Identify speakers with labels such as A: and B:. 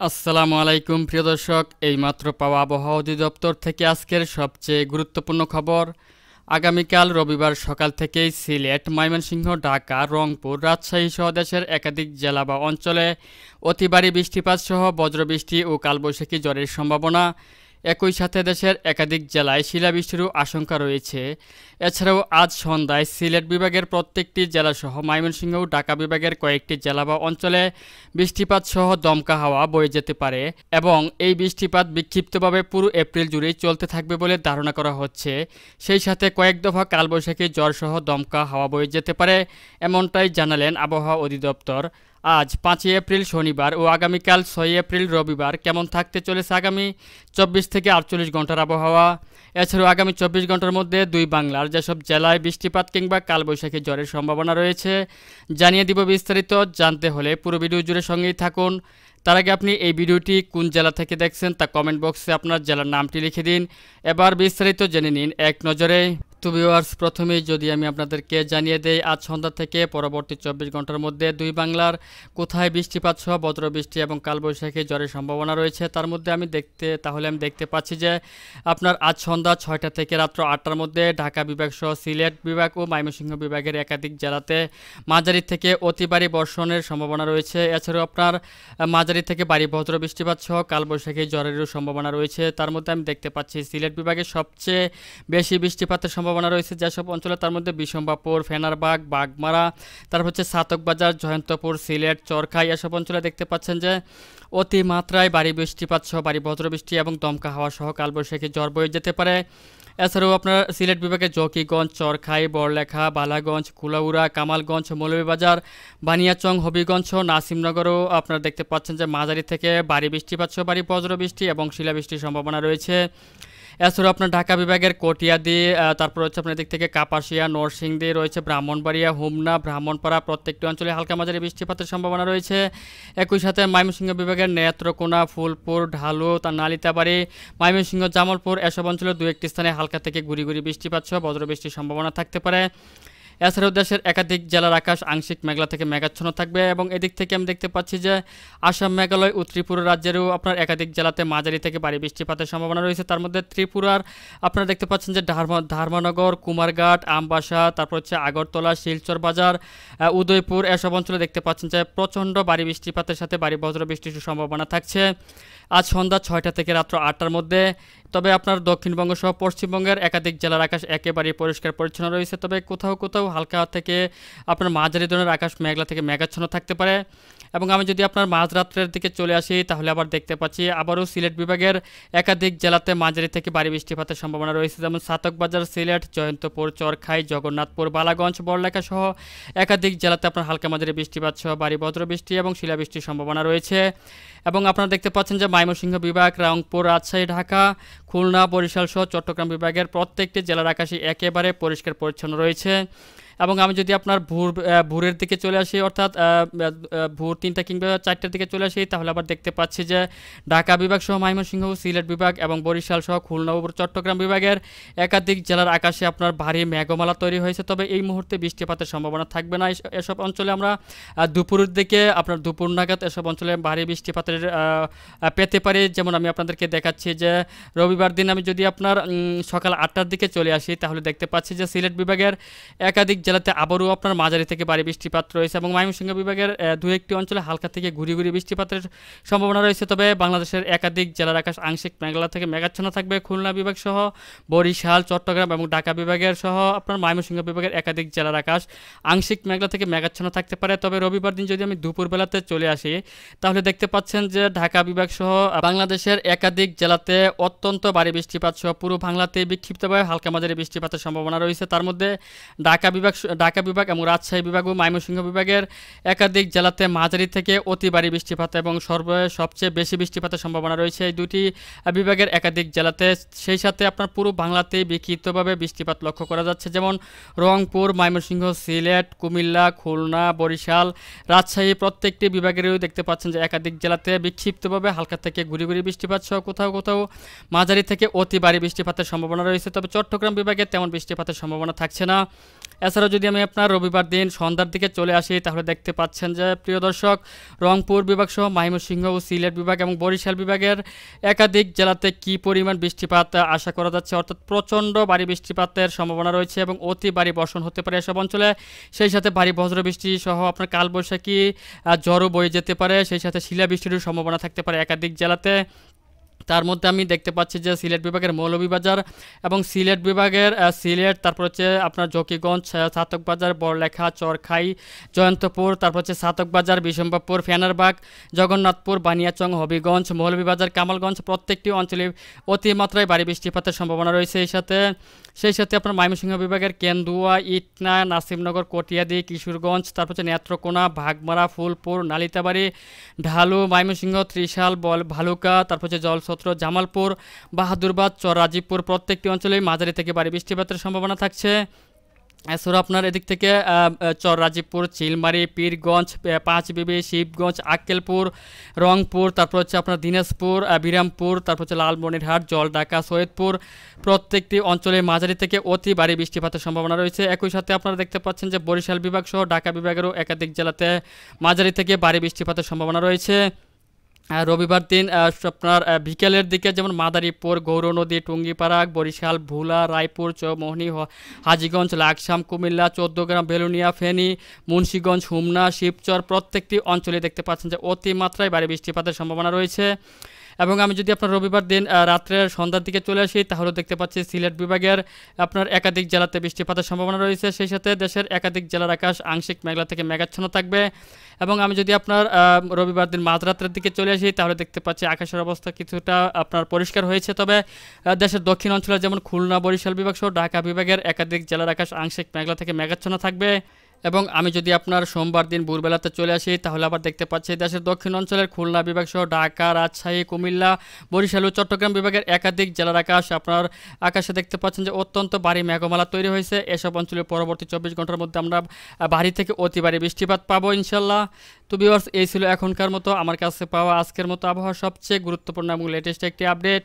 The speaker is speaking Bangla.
A: আসসালামু আলাইকুম প্রিয় দর্শক, এইমাত্র পাওয়া আবহাওয়া অধিদপ্তর থেকে আজকের সবচেয়ে গুরুত্বপূর্ণ খবর। আগামীকাল রবিবার সকাল থেকেই সিলেট, ময়মনসিংহ, ঢাকা, রংপুর, রাজশাহী সহ দেশের একাধিক জেলা বা অঞ্চলে অতি ভারী বৃষ্টিপাত সহ বজ্রবৃষ্টি ও কালবৈশাখী ঝড়ের সম্ভাবনা। একই সাথে দেশের একাধিক জেলায় শিলাবৃষ্টিরও আশঙ্কা রয়েছে। এছাড়াও আজ সন্ধ্যায় সিলেট বিভাগের প্রত্যেকটি জেলাসহ ময়মনসিংহ ও ঢাকা বিভাগের কয়েকটি জেলা বা অঞ্চলে বৃষ্টিপাত সহ দমকা হাওয়া বয়ে যেতে পারে এবং এই বৃষ্টিপাত বিক্ষিপ্তভাবে পুরো এপ্রিল জুড়েই চলতে থাকবে বলে ধারণা করা হচ্ছে। সেই সাথে কয়েক দফা কালবৈশাখী ঝড় সহ দমকা হাওয়া বয়ে যেতে পারে, এমনটাই জানালেন আবহাওয়া অধিদপ্তর। আজ 5 এপ্রিল শনিবার ও আগামীকাল 6 এপ্রিল রবিবার কেমন থাকতে চলেছে আগামী 24 থেকে 48 ঘন্টার আবহাওয়া। এছাড়াও আগামী 24 ঘন্টার মধ্যে দুই বাংলার যেসব জেলায় বৃষ্টিপাত কিংবা কালবৈশাখী ঝড়ের সম্ভাবনা রয়েছে জানিয়ে দিব। বিস্তারিত জানতে হলে পুরো ভিডিও জুড়ে সঙ্গেই থাকুন। তার আগে আপনি এই ভিডিওটি কোন জেলা থেকে দেখছেন তা কমেন্ট বক্সে আপনার জেলার নামটি লিখে দিন। এবার বিস্তারিত জেনে নিন এক নজরে। তো ভিউয়ার্স, প্রথমেই যদি আমি আপনাদেরকে জানিয়ে দেই, আজ সন্ধ্যা থেকে পরবর্তী 24 ঘন্টার মধ্যে দুই বাংলার কোথায় বৃষ্টিপাত সহ বজ্রবৃষ্টি এবং কালবৈশাখী ঝড়ের সম্ভাবনা রয়েছে তার মধ্যে আমি দেখতে পাচ্ছি যে আপনার আজ সন্ধ্যা 6টা থেকে রাত্র 8টার মধ্যে ঢাকা বিভাগ সহ সিলেট বিভাগ ও ময়মনসিংহ বিভাগের একাধিক জেলাতে মাঝারি থেকে অতি ভারী বর্ষণের সম্ভাবনা রয়েছে। এছাড়াও আপনার মাঝারি থেকে ভারী বজ্র বৃষ্টিপাত সহ কালবৈশাখী ঝড়েরও সম্ভাবনা রয়েছে। তার মধ্যে আমি দেখতে পাচ্ছি সিলেট বিভাগে সবচেয়ে বেশি বৃষ্টিপাতের সম্ভাবনা রয়েছে যেসব অঞ্চলে, তার মধ্যে বিশম্বাপুর, ফেনারবাগ, বাগমারা, তারপর হচ্ছে সাতকবাজার, জয়ন্তপুর, সিলেট, চরখাই, এসব অঞ্চলে দেখতে পাচ্ছেন যে অতিমাত্রায় ভারী বৃষ্টিপাত সহ ভারী বজ্রবৃষ্টি এবং দমকা হাওয়া সহ কালবৈশাখী ঝড় বয়ে যেতে পারে। এছাড়াও আপনার সিলেট বিভাগে জকিগঞ্জ, চরখাই, বড়লেখা, বালাগঞ্জ, কুলাউড়া, কামালগঞ্জ, মৌলভীবাজার, বানিয়াচং, হবিগঞ্জ সহ নাসিমনগরও আপনারা দেখতে পাচ্ছেন যে মাঝারি থেকে ভারী বৃষ্টিপাত সহ ভারী বজ্রবৃষ্টি এবং শিলাবৃষ্টির সম্ভাবনা রয়েছে। এছাড়াও আপনার ঢাকা বিভাগের কটিয়াদি, তারপর হচ্ছে আপনার দিক থেকে কাপাসিয়া, নরসিংদী রয়েছে, ব্রাহ্মণবাড়িয়া, হোমনা, ব্রাহ্মণপাড়া প্রত্যেকটি অঞ্চলে হালকা মাঝারি বৃষ্টিপাতের সম্ভাবনা রয়েছে। একই সাথে ময়মনসিংহ বিভাগের নেত্রকোনা, ফুলপুর, ঢালু, নালিতাবাড়ি, ময়মনসিংহ, জামালপুর এসব অঞ্চলে দু একটি স্থানে হালকা থেকে গুড়ি গুড়ি বৃষ্টিপাত সহ বজ্রবৃষ্টির সম্ভাবনা থাকতে পারে। এছাড়াও দেশের একাধিক জেলার আকাশ আংশিক মেঘলা থেকে মেঘাচ্ছন্ন থাকবে এবং এদিক থেকে আমি দেখতে পাচ্ছি যে আসাম, মেঘালয় ও ত্রিপুরা রাজ্যেরও আপনার একাধিক জেলাতে মাঝারি থেকে ভারী বৃষ্টিপাতের সম্ভাবনা রয়েছে। তার মধ্যে ত্রিপুরার আপনারা দেখতে পাচ্ছেন যে ধারমানগর, কুমারঘাট, আমবাসা, তারপর হচ্ছে আগরতলা, শিলচর বাজার, উদয়পুর এসব অঞ্চলে দেখতে পাচ্ছেন যে প্রচণ্ড ভারী বৃষ্টিপাতের সাথে ভারী বজ্রবৃষ্টির সম্ভাবনা থাকছে আজ সন্ধ্যা 6টা থেকে রাত্র 8টার মধ্যে। তবে আপনার দক্ষিণবঙ্গ সহ পশ্চিমবঙ্গের একাধিক জেলার আকাশ একেবারেই পরিষ্কার পরিচ্ছন্ন রয়েছে, তবে কোথাও কোথাও হালকা থেকে আপনার মাঝারি ধরনের আকাশ মেঘলা থেকে মেঘাচ্ছন্ন থাকতে পারে। এবং আমি যদি আপনার মাঝরাত্রের দিকে চলে আসি তাহলে আবার দেখতে পাচ্ছি আবারও সিলেট বিভাগের একাধিক জেলাতে মাঝারি থেকে ভারী বৃষ্টিপাতের সম্ভাবনা রয়েছে, যেমন সাতকবাজার, সিলেট, জয়ন্তপুর, চরখাই, জগন্নাথপুর, বালাগঞ্জ, বড়লেখা সহ একাধিক জেলাতে আপনার হালকা মাঝারি বৃষ্টিপাত সহ ভারী বজ্রবৃষ্টি এবং শিলাবৃষ্টির সম্ভাবনা রয়েছে। এবং আপনারা দেখতে পাচ্ছেন যে ময়মনসিংহ বিভাগ, রংপুর, রাজশাহী, ঢাকা, খুলনা, বরিশাল সহ চট্টগ্রাম বিভাগের প্রত্যেকটি জেলার আকাশে একেবারে পরিষ্কার পরিচ্ছন্ন রয়েছে। এবং আমি যদি আপনার ভোরের দিকে চলে আসি, অর্থাৎ ভোর 3টা কিংবা 4টার দিকে চলে আসি তাহলে আবার দেখতে পাচ্ছি যে ঢাকা বিভাগ সহ ময়মনসিংহ, সিলেট বিভাগ এবং বরিশাল সহ খুলনা ও চট্টগ্রাম বিভাগের একাধিক জেলার আকাশে আপনার ভারী মেঘমালা তৈরি হয়েছে, তবে এই মুহূর্তে বৃষ্টিপাতের সম্ভাবনা থাকবে না। এসব অঞ্চলে আমরা দুপুরের দিকে আপনার দুপুর নাগাদ এসব অঞ্চলে ভারী বৃষ্টিপাতের পেতে পারি। যেমন আমি আপনাদেরকে দেখাচ্ছি যে রবিবার দিন আমি যদি আপনার সকাল 8টার দিকে চলে আসি তাহলে দেখতে পাচ্ছি যে সিলেট বিভাগের একাধিক জেলাতে আবারও আপনার মাঝারি থেকে ভারী বৃষ্টিপাত রয়েছে এবং ময়মনসিংহ বিভাগের দু একটি অঞ্চলে হালকা থেকে ঘুরি ঘুরি বৃষ্টিপাতের সম্ভাবনা রয়েছে। তবে বাংলাদেশের একাধিক জেলার আকাশ আংশিক মেঘলা থেকে মেঘাচ্ছন্ন থাকবে। খুলনা বিভাগ সহ বরিশাল, চট্টগ্রাম এবং ঢাকা বিভাগের সহ আপনার ময়মনসিংহ বিভাগের একাধিক জেলার আকাশ আংশিক মেঘলা থেকে মেঘাচ্ছন্ন থাকতে পারে। তবে রবিবার দিন যদি আমি দুপুরবেলাতে চলে আসি তাহলে দেখতে পাচ্ছেন যে ঢাকা বিভাগ সহ বাংলাদেশের একাধিক জেলাতে অত্যন্ত ভারী বৃষ্টিপাত সহ পুরো বাংলাতে বিক্ষিপ্তভাবে হালকা মাঝারি বৃষ্টিপাতের সম্ভাবনা রয়েছে। তার মধ্যে ঢাকা বিভাগ এবং রাজশাহী বিভাগ ও ময়মনসিংহ বিভাগের একাধিক জেলাতে মাঝারি থেকে অতি ভারী বৃষ্টিপাত এবং সবচেয়ে বেশি বৃষ্টিপাতের সম্ভাবনা রয়েছে এই দুটি বিভাগের একাধিক জেলাতে। সেই সাথে আপনার পুরো বাংলাতেই বিক্ষিপ্তভাবে বৃষ্টিপাত লক্ষ্য করা যাচ্ছে, যেমন রংপুর, ময়মনসিংহ, সিলেট, কুমিল্লা, খুলনা, বরিশাল, রাজশাহী প্রত্যেকটি বিভাগেরও দেখতে পাচ্ছেন যে একাধিক জেলাতে বিক্ষিপ্তভাবে হালকা থেকে ঘুরি ঘুরি বৃষ্টিপাত সহ কোথাও কোথাও মাঝারি থেকে অতি ভারী বৃষ্টিপাতের সম্ভাবনা রয়েছে। তবে চট্টগ্রাম বিভাগে তেমন বৃষ্টিপাতের সম্ভাবনা থাকছে না। এছাড়াও এছাড়াও যদি আমি আপনার রবিবার দিন সন্ধ্যার দিকে চলে আসি তাহলে দেখতে পাচ্ছেন যে প্রিয় দর্শক রংপুর বিভাগ সহ ময়মনসিংহ ও সিলেট বিভাগ এবং বরিশাল বিভাগের একাধিক জেলাতে কি পরিমাণ বৃষ্টিপাত আশা করা যাচ্ছে, অর্থাৎ প্রচণ্ড ভারী বৃষ্টিপাতের সম্ভাবনা রয়েছে এবং অতি ভারী বর্ষণ হতে পারে এসব অঞ্চলে। সেই সাথে ভারী বজ্রবৃষ্টি সহ আপনার কালবৈশাখী ঝড়ও বয়ে যেতে পারে, সেই সাথে শিলাবৃষ্টির সম্ভাবনা থাকতে পারে একাধিক জেলাতে। তার মধ্যে আমি দেখতে পাচ্ছি যে সিলেট বিভাগের মৌলভীবাজার এবং সিলেট বিভাগের সিলেট, তারপর হচ্ছে আপনার জকিগঞ্জ, ছাতকবাজার, বড়লেখা, চরখাই, জয়ন্তপুর, তারপর হচ্ছে ছাতকবাজার, বিশম্বাপুর, ফেনারবাগ, জগন্নাথপুর, বানিয়াচং, হবিগঞ্জ, মৌলভীবাজার, কামালগঞ্জ প্রত্যেকটি অঞ্চলে অতিমাত্রায় ভারী বৃষ্টিপাতের সম্ভাবনা রয়েছে। সেই সাথে আপনার ময়মনসিংহ বিভাগের কেন্দুয়া, ইটনা, নাসিমনগর, কটিয়াদি, কিশোরগঞ্জ, তারপর হচ্ছে নেত্রকোনা, ভাগমারা, ফুলপুর, নালিতাবাড়ি, ঢালু, ময়মনসিংহ, ত্রিশাল, ভালুকা, তারপর হচ্ছে জলছত্র, জামালপুর, বাহাদুরবাদ, চররাজীবপুর প্রত্যেকটি অঞ্চলেই মাঝারি থেকে ভারী বৃষ্টিপাতের সম্ভাবনা থাকছে। এছাড়া আপনার এদিক থেকে চররাজীবপুর, চিলমারি, পীরগঞ্জ, পাঁচবিবি, শিবগঞ্জ, আক্কেলপুর, রংপুর, তারপর হচ্ছে আপনার দিনাজপুর, বিরামপুর, তারপর হচ্ছে লালমনিরহাট, জলঢাকা, সৈয়দপুর প্রত্যেকটি অঞ্চলে মাঝারি থেকে অতি ভারী বৃষ্টিপাতের সম্ভাবনা রয়েছে। একই সাথে আপনারা দেখতে পাচ্ছেন যে বরিশাল বিভাগ সহ ঢাকা বিভাগেরও একাধিক জেলাতে মাঝারি থেকে ভারী বৃষ্টিপাতের সম্ভাবনা রয়েছে। রবিবার দিন আপনার বিকেলের দিকে যেমন মাদারীপুর, গৌরনদী, টুঙ্গিপাড়া, বরিশাল, ভোলা, রায়পুর, চৌমোহনী, হাজীগঞ্জ, লাকসাম, কুমিল্লা, চৌদ্দগ্রাম, বেলুনিয়া, ফেনী, মুন্সীগঞ্জ, হুমনা, শিবচর প্রত্যেকটি অঞ্চলে দেখতে পাচ্ছেন যে অতিমাত্রায় ভারী বৃষ্টিপাতের সম্ভাবনা রয়েছে। এবং আমি যদি আপনার রবিবার দিন রাত্রের সন্ধ্যার দিকে চলে আসি তাহলে দেখতে পাচ্ছি সিলেট বিভাগের আপনার একাধিক জেলাতে বৃষ্টিপাতের সম্ভাবনা রয়েছে। সেই সাথে দেশের একাধিক জেলার আকাশ আংশিক মেঘলা থেকে মেঘাচ্ছন্ন থাকবে। এবং আমি যদি আপনার রবিবার দিন মাঝরাত্রের দিকে চলে আসি তাহলে দেখতে পাচ্ছি আকাশের অবস্থা কিছুটা আপনার পরিষ্কার হয়েছে, তবে দেশের দক্ষিণ অঞ্চলে যেমন খুলনা, বরিশাল বিভাগ সহ ঢাকা বিভাগের একাধিক জেলার আকাশ আংশিক মেঘলা থেকে মেঘাচ্ছন্ন থাকবে। এবং আমি যদি আপনার সোমবার দিন ভোরবেলাতে চলে আসি তাহলে আবার দেখতে পাচ্ছি দেশের দক্ষিণ অঞ্চলের খুলনা বিভাগ সহ ঢাকা, রাজশাহী, কুমিল্লা, বরিশাল ও চট্টগ্রাম বিভাগের একাধিক জেলার আপনার আকাশে দেখতে পাচ্ছেন যে অত্যন্ত ভারী মেঘমালা তৈরি হয়েছে। এসব অঞ্চলে পরবর্তী 24 ঘন্টার মধ্যে আমরা ভারী থেকে অতি ভারী বৃষ্টিপাত পাবো ইনশাল্লাহ। তো ভিউয়ার্স, এই ছিল এখনকার মতো আমার কাছে পাওয়া আজকের মতো আবহাওয়ার সবচেয়ে গুরুত্বপূর্ণ এবং লেটেস্ট একটি আপডেট।